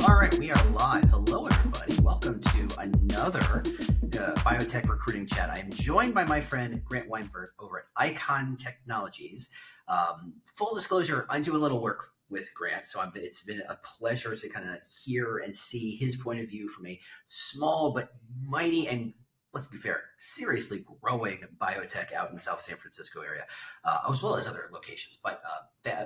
All right, we are live. Hello, everybody. Welcome to another Biotech recruiting chat. I am joined by my friend Grant Weinberg over at Eikon Technologies. Full disclosure, I'm doing a little work with Grant, so it's been a pleasure to kind of hear and see his point of view from a small but mighty and, let's be fair, seriously growing biotech out in the South San Francisco area, as well as other locations. But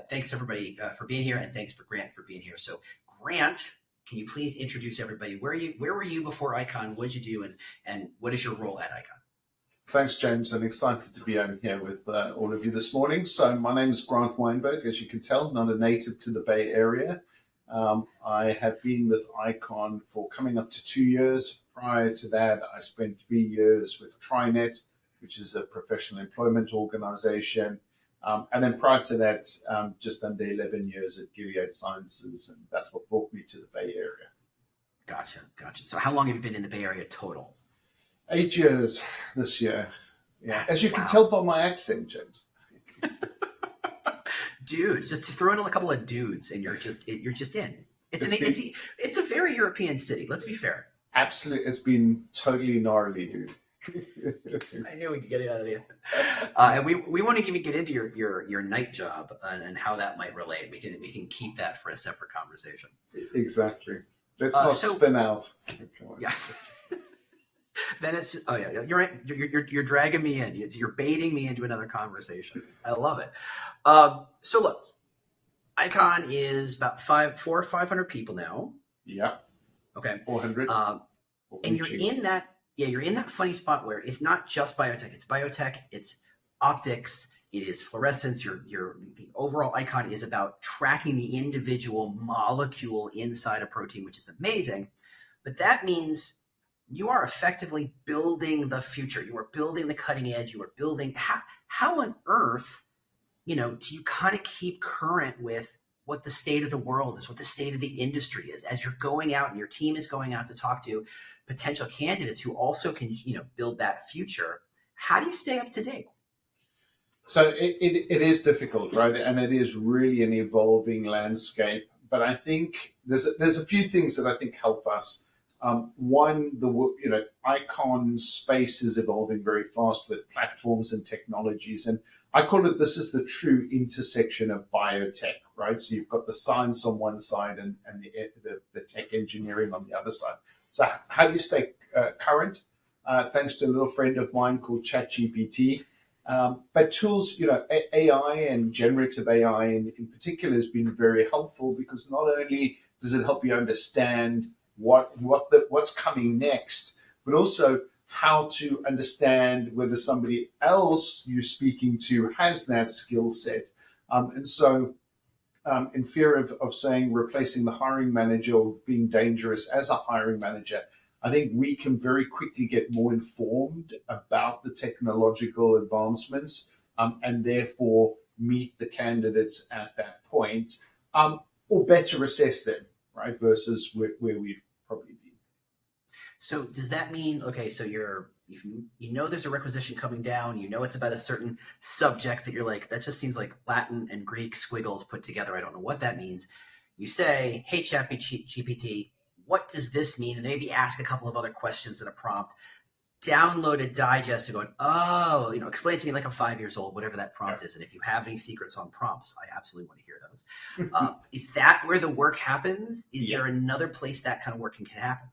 thanks everybody for being here, and thanks for Grant for being here. So Grant, can you please introduce everybody? Where were you before Eikon? What did you do, and what is your role at Eikon? Thanks, James. I'm excited to be on here with all of you this morning. So my name is Grant Weinberg. As you can tell, not a native to the Bay Area. I have been with Eikon for coming up to 2 years. Prior to that, I spent 3 years with TriNet, which is a professional employment organization. And then prior to that, just under 11 years at Gilead Sciences, and that's what brought me to the Bay Area. Gotcha. So how long have you been in the Bay Area total? 8 years this year. Yeah, as you can tell by my accent, James. Dude, just to throw in a couple of dudes, and you're just in. It's a very European city. Let's be fair. Absolutely, it's been totally gnarly, dude. I knew we could get it out of you. And we want to even get into your night job and how that might relate. We can keep that for a separate conversation. Exactly. Let's not spin out. Yeah. Then it's just, you're right. You're dragging me in. You're baiting me into another conversation. I love it. So look, Eikon is about 400 or 500 people now. Yeah. Okay. 400. And you're in that funny spot where it's not just biotech. It's biotech. It's optics. It is fluorescence. The overall Eikon is about tracking the individual molecule inside a protein, which is amazing. But that means you are effectively building the future. You are building the cutting edge. You are building how on earth, do you kind of keep current with what the state of the world is, what the state of the industry is, as you're going out and your team is going out to talk to potential candidates who also can, build that future. How do you stay up to date? So it is difficult, right? And it is really an evolving landscape. But I think there's a few things that I think help us. One, Eikon space is evolving very fast with platforms and technologies. And I call it, this is the true intersection of biotech, right? So you've got the science on one side and the tech engineering on the other side. So how do you stay current? Thanks to a little friend of mine called ChatGPT. But tools, AI and generative AI in particular has been very helpful, because not only does it help you understand what's coming next, but also how to understand whether somebody else you're speaking to has that skill set. And so in fear of saying replacing the hiring manager or being dangerous as a hiring manager, I think we can very quickly get more informed about the technological advancements and therefore meet the candidates at that point, or better assess them, right, versus where we've probably been. So does that mean, okay, so there's a requisition coming down, it's about a certain subject that you're like, that just seems like Latin and Greek squiggles put together. I don't know what that means. You say, hey, ChatGPT, what does this mean? And maybe ask a couple of other questions in a prompt. Download a digest and going, explain to me like I'm 5 years old, whatever that prompt is. And if you have any secrets on prompts, I absolutely want to hear those. Is that where the work happens? Is there another place that kind of work can happen?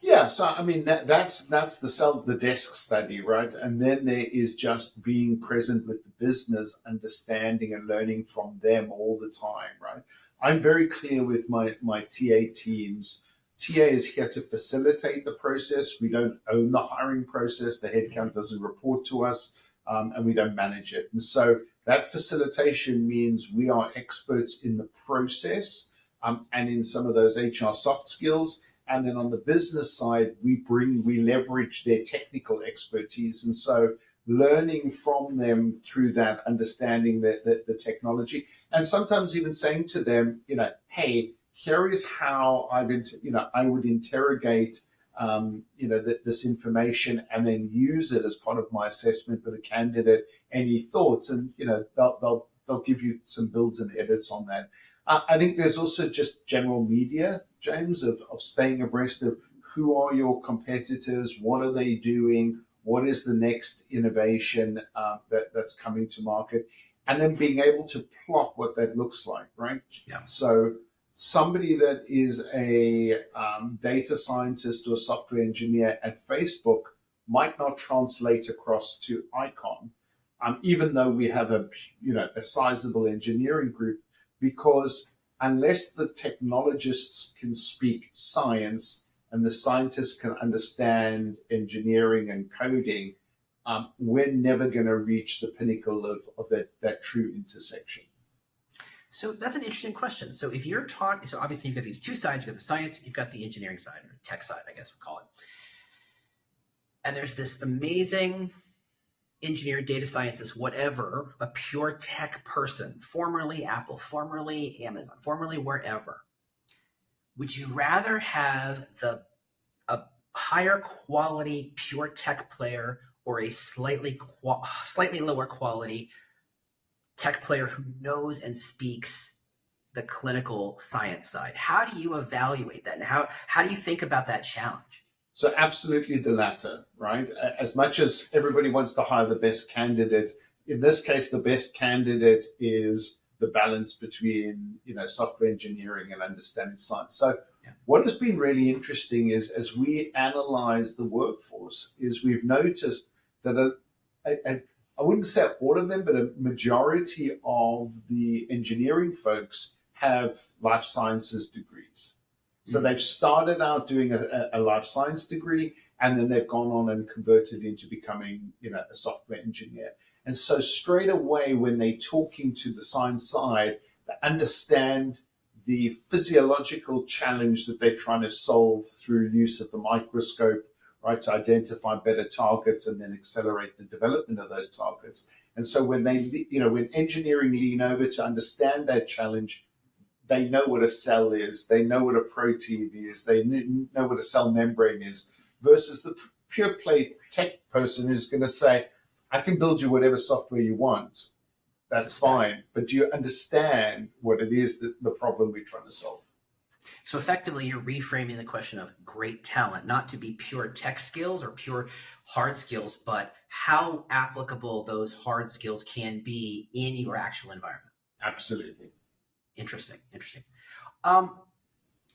Yeah, so I mean that's the desk study, right? And then there is just being present with the business, understanding and learning from them all the time, right? I'm very clear with my TA teams. TA is here to facilitate the process. We don't own the hiring process. The headcount doesn't report to us, and we don't manage it. And so that facilitation means we are experts in the process and in some of those HR soft skills. And then on the business side, we leverage their technical expertise. And so learning from them through that, understanding the technology, and sometimes even saying to them, hey, here is how I would interrogate, this information and then use it as part of my assessment with a candidate. Any thoughts? And, they'll give you some builds and edits on that. I think there's also just general media, James, of staying abreast of who are your competitors, what are they doing, what is the next innovation that's coming to market, and then being able to plot what that looks like, right? Yeah. So somebody that is a data scientist or software engineer at Facebook might not translate across to Eikon, even though we have a sizable engineering group, because unless the technologists can speak science and the scientists can understand engineering and coding, we're never going to reach the pinnacle of that true intersection. So that's an interesting question. So if you're talking, so obviously you've got these two sides, you've got the science, you've got the engineering side, or tech side, I guess we'll call it. And there's this amazing engineer, data scientist, whatever, a pure tech person, formerly Apple, formerly Amazon, formerly wherever. Would you rather have a higher quality pure tech player or a slightly lower quality tech player who knows and speaks the clinical science side? How do you evaluate that? And how do you think about that challenge? So absolutely the latter, right? As much as everybody wants to hire the best candidate, in this case, the best candidate is the balance between, software engineering and understanding science. So what has been really interesting is as we analyze the workforce, is we've noticed that I wouldn't say all of them, but a majority of the engineering folks have life sciences degrees. So they've started out doing a life science degree, and then they've gone on and converted into becoming, a software engineer. And so straight away, when they're talking to the science side, they understand the physiological challenge that they're trying to solve through use of the microscope, right, to identify better targets and then accelerate the development of those targets. And so when when engineering lean over to understand that challenge, they know what a cell is, they know what a protein is, they know what a cell membrane is, versus the pure play tech person who's going to say, I can build you whatever software you want. That's fine. But do you understand what it is that the problem we're trying to solve? So effectively, you're reframing the question of great talent, not to be pure tech skills or pure hard skills, but how applicable those hard skills can be in your actual environment. Absolutely. Interesting.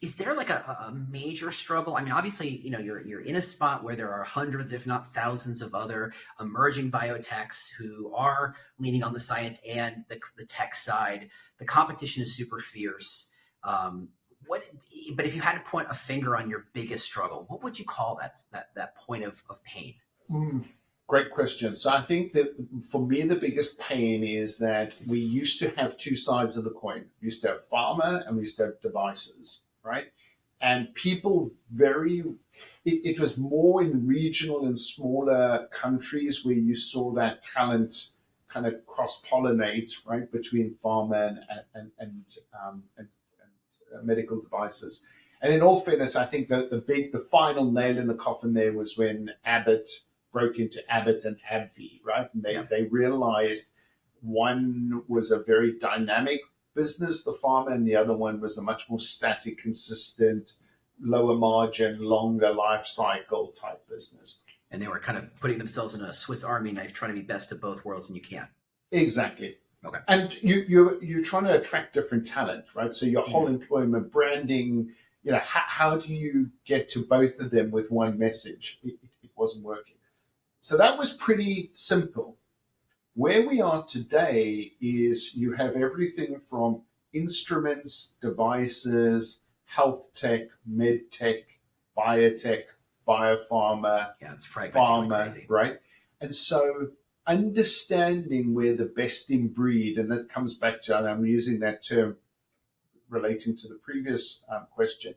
Is there like a major struggle? I mean, obviously, you're in a spot where there are hundreds, if not thousands, of other emerging biotechs who are leaning on the science and the tech side. The competition is super fierce. But if you had to point a finger on your biggest struggle, what would you call that point of pain? Great question. So I think that for me, the biggest pain is that we used to have two sides of the coin. We used to have pharma and we used to have devices, right? And people it was more in regional and smaller countries where you saw that talent kind of cross-pollinate, right, between pharma and medical devices. And in all fairness, I think that the final nail in the coffin there was when Abbott broke into Abbott and AbbVie, right? And they realized one was a very dynamic business, the pharma, and the other one was a much more static, consistent, lower margin, longer life cycle type business. And they were kind of putting themselves in a Swiss Army knife, trying to be best of both worlds, and you can't. Exactly. Okay. And you're trying to attract different talent, right? So your whole employment branding, how do you get to both of them with one message? It wasn't working. So that was pretty simple. Where we are today is you have everything from instruments, devices, health tech, med tech, biotech, biopharma, it's fragmented like crazy. Right? And so understanding where the best in breed, and that comes back to, and I'm using that term relating to the previous question,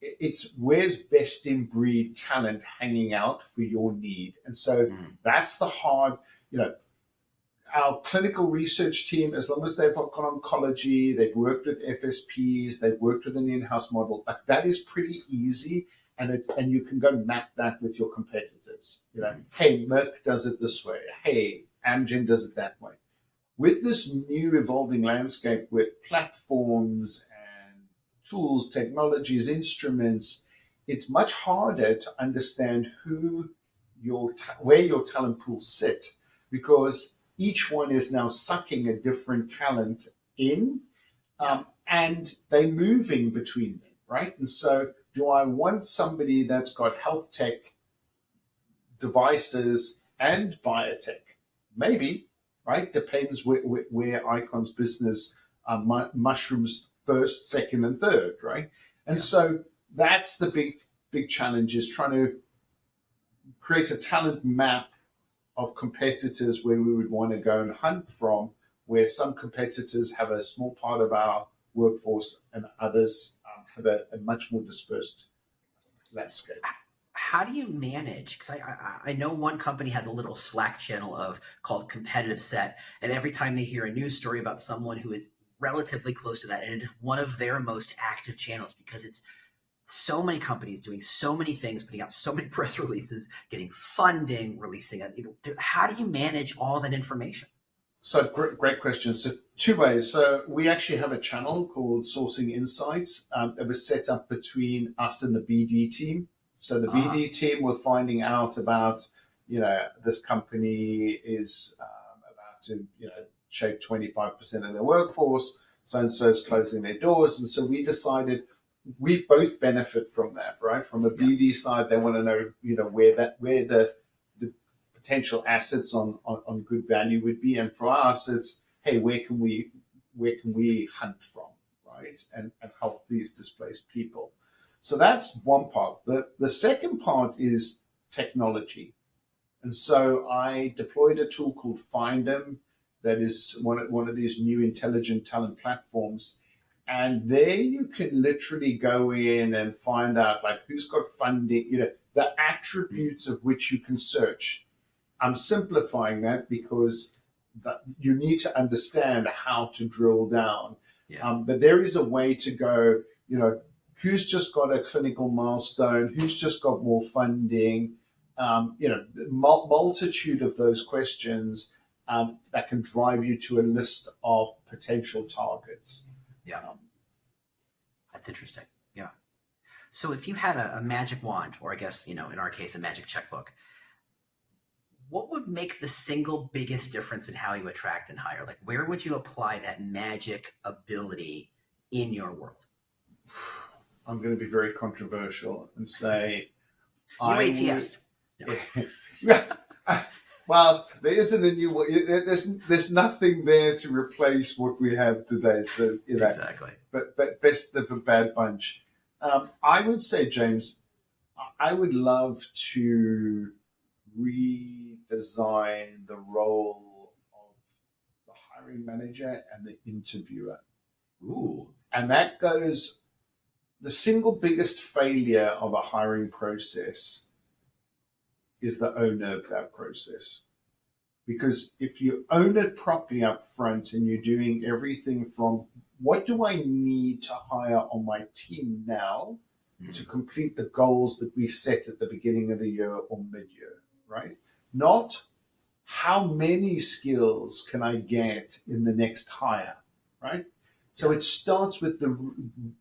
it's where's best in breed talent hanging out for your need. And so that's the hard, our clinical research team, as long as they've got oncology, they've worked with FSPs, they've worked with an in-house model, that is pretty easy. And you can go map that with your competitors. Hey, Merck does it this way. Hey, Amgen does it that way. with this new evolving landscape with platforms and tools, technologies, instruments, it's much harder to understand where your talent pools sit, because each one is now sucking a different talent in, and they're moving between them, right? And so, do I want somebody that's got health tech, devices, and biotech? Maybe, right? Depends where Eikon's business mushrooms first, second, and third, right? And so that's the big challenge, is trying to create a talent map of competitors where we would want to go and hunt from, where some competitors have a small part of our workforce and others have a much more dispersed landscape. How do you manage? Because I know one company has a little Slack channel called Competitive Set, and every time they hear a news story about someone who is relatively close to that, and it is one of their most active channels because it's so many companies doing so many things, putting out so many press releases, getting funding, releasing it. How do you manage all that information? So great question. So two ways. So we actually have a channel called Sourcing Insights that was set up between us and the BD team. So the BD team were finding out about, this company is about to, shape 25% of their workforce. So-and-so is closing their doors. And so we decided we both benefit from that, right? From a BD side, they want to know, where the potential assets on good value would be. And for us, it's, hey, where can we hunt from, right? And help these displaced people. So that's one part. The second part is technology. And so I deployed a tool called Findem that is one of these new intelligent talent platforms. And there you can literally go in and find out like who's got funding, the attributes of which you can search. I'm simplifying that because you need to understand how to drill down. But there is a way to go, who's just got a clinical milestone, who's just got more funding, multitude of those questions that can drive you to a list of potential targets. That's interesting. Yeah. So if you had a magic wand, or I guess, in our case, a magic checkbook, what would make the single biggest difference in how you attract and hire? Like, where would you apply that magic ability in your world? I'm going to be very controversial and say UATS. Well, there isn't a new one. There's nothing there to replace what we have today. So exactly. But best of a bad bunch. I would say, James, I would love to redesign the role of the hiring manager and the interviewer. Ooh. And that goes. The single biggest failure of a hiring process is the owner of that process. Because if you own it properly up front and you're doing everything from what do I need to hire on my team now to complete the goals that we set at the beginning of the year or mid-year, right? Not how many skills can I get in the next hire, right? So it starts with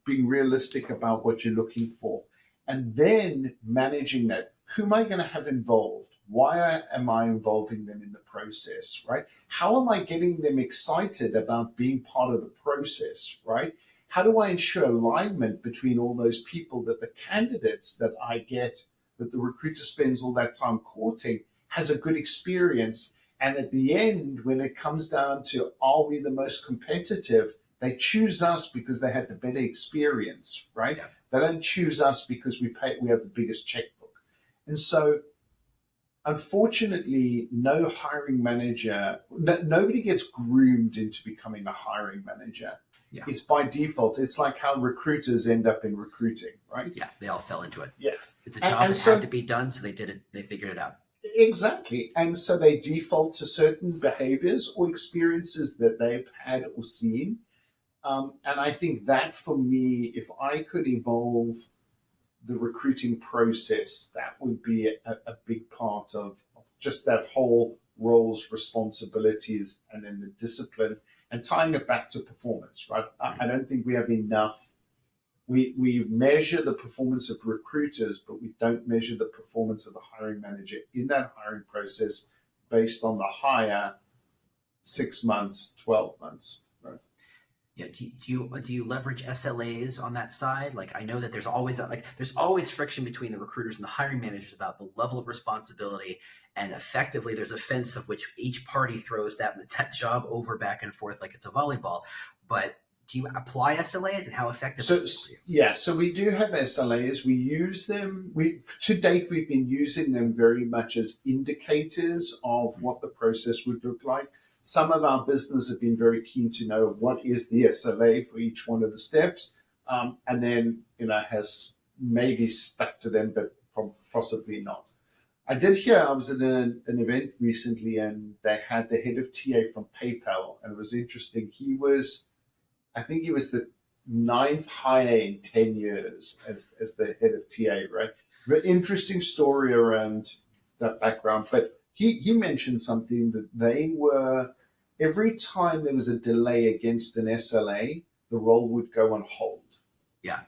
being realistic about what you're looking for, and then managing that. Who am I going to have involved? Why am I involving them in the process, right? How am I getting them excited about being part of the process, right? How do I ensure alignment between all those people, that the candidates that I get, that the recruiter spends all that time courting, has a good experience? And at the end, when it comes down to, are we the most competitive? They choose us because they had the better experience, right? Yeah. They don't choose us because we have the biggest checkbook. And so, unfortunately, no hiring manager, nobody gets groomed into becoming a hiring manager. Yeah. It's by default. It's like how recruiters end up in recruiting, right? Yeah, they all fell into it. Yeah. It's a job that had to be done, so they did it. They figured it out. Exactly. And so they default to certain behaviors or experiences that they've had or seen. And I think that for me, if I could evolve the recruiting process, that would be a big part of just that whole roles, responsibilities, and then the discipline, and tying it back to performance, right? I don't think we have enough. We measure the performance of recruiters, but we don't measure the performance of the hiring manager in that hiring process based on the hire 6 months, 12 months. Right? Yeah. Do you leverage SLAs on that side? Like, I know that there's always friction between the recruiters and the hiring managers about the level of responsibility, and effectively there's a fence of which each party throws that job over back and forth like it's a volleyball. But do you apply SLAs, and how effective are they for you? Yeah, so we do have SLAs. We use them. To date, we've been using them very much as indicators of what the process would look like. Some of our business have been very keen to know what is the SLA for each one of the steps, and then has maybe stuck to them, but possibly not. I was at an event recently, and they had the head of TA from PayPal, and it was interesting. I think he was the 9th hire in 10 years as the head of TA, right? Very interesting story around that background. But he mentioned something that every time there was a delay against an SLA, the role would go on hold. Yeah.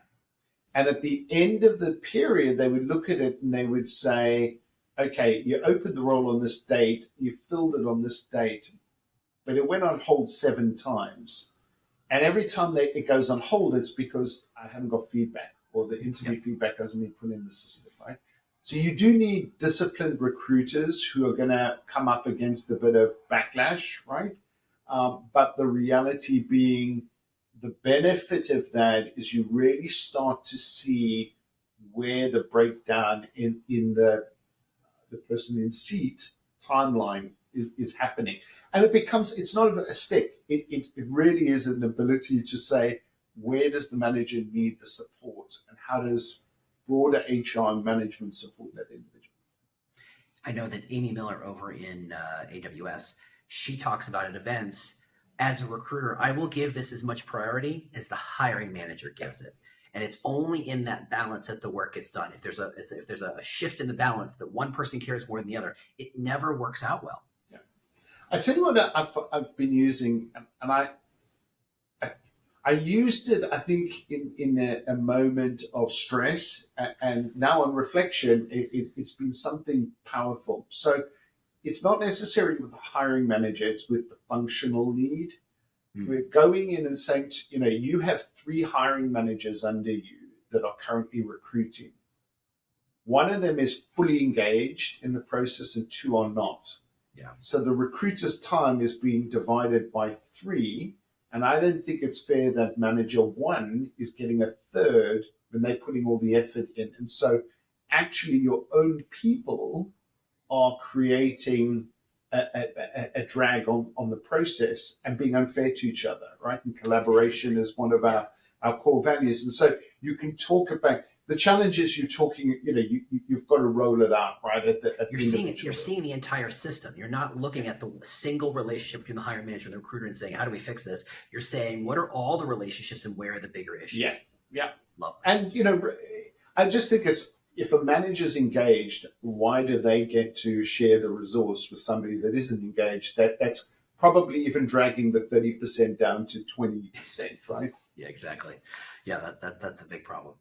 And at the end of the period, they would look at it and they would say, okay, you opened the role on this date, you filled it on this date, but it went on hold 7 times. And every time it goes on hold, it's because I haven't got feedback, or the interview feedback hasn't been put in the system, right? So you do need disciplined recruiters who are going to come up against a bit of backlash, right? But the reality being, the benefit of that is you really start to see where the breakdown in the person in seat timeline is happening. And it's not a stick. It really is an ability to say, where does the manager need the support, and how does broader HR and management support that individual? I know that Amy Miller over in AWS, she talks about at events, as a recruiter, I will give this as much priority as the hiring manager gives it. And it's only in that balance that the work gets done. If there's a shift in the balance that one person cares more than the other, it never works out well. I tell you what I've been using, and I used it, I think, in a moment of stress, and now on reflection, it's been something powerful. So it's not necessarily with the hiring manager, it's with the functional lead. We're going in and saying, you have 3 hiring managers under you that are currently recruiting. One of them is fully engaged in the process and 2 are not. Yeah. So the recruiter's time is being divided by 3, and I don't think it's fair that manager 1 is getting a third when they're putting all the effort in. And so actually your own people are creating a drag on the process and being unfair to each other, right? And collaboration is one of our core values. And so you can talk about the challenges you're talking, you've got to roll it out, right? You're seeing the entire system. You're not looking at the single relationship between the hiring manager and the recruiter and saying, how do we fix this? You're saying, what are all the relationships and where are the bigger issues? Yeah. Love it. And, I just think if a manager's engaged, why do they get to share the resource with somebody that isn't engaged? That's probably even dragging the 30% down to 20%, right? Yeah, exactly. Yeah, that's a big problem.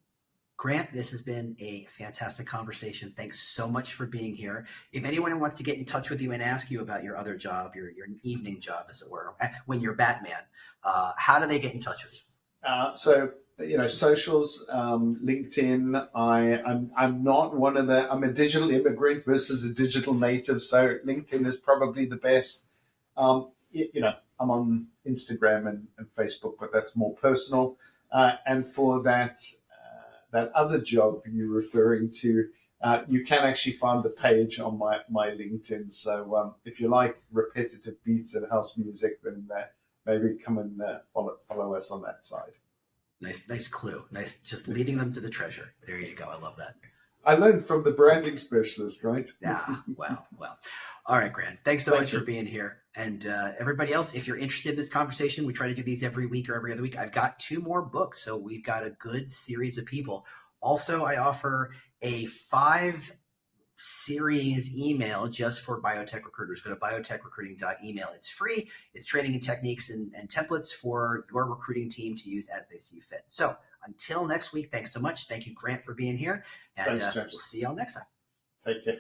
Grant, this has been a fantastic conversation. Thanks so much for being here. If anyone wants to get in touch with you and ask you about your other job, your evening job, as it were, when you're Batman, how do they get in touch with you? Socials, LinkedIn. I'm not one of I'm a digital immigrant versus a digital native, so LinkedIn is probably the best. I'm on Instagram and Facebook, but that's more personal. And for that other job you're referring to, you can actually find the page on my LinkedIn. So if you like repetitive beats and house music, then maybe come and follow us on that side. Nice clue. Nice, just leading them to the treasure. There you go. I love that. I learned from the branding specialist, right? Yeah. Well. All right, Grant. Thanks so much for being here. And everybody else, if you're interested in this conversation, we try to do these every week or every other week. I've got 2 more books, so we've got a good series of people. Also, I offer a 5 series email just for biotech recruiters. Go to biotechrecruiting.email. It's free. It's training and techniques and templates for your recruiting team to use as they see fit. So until next week, thanks so much. Thank you, Grant, for being here. And Thanks, James. we'll see y'all next time. Take care.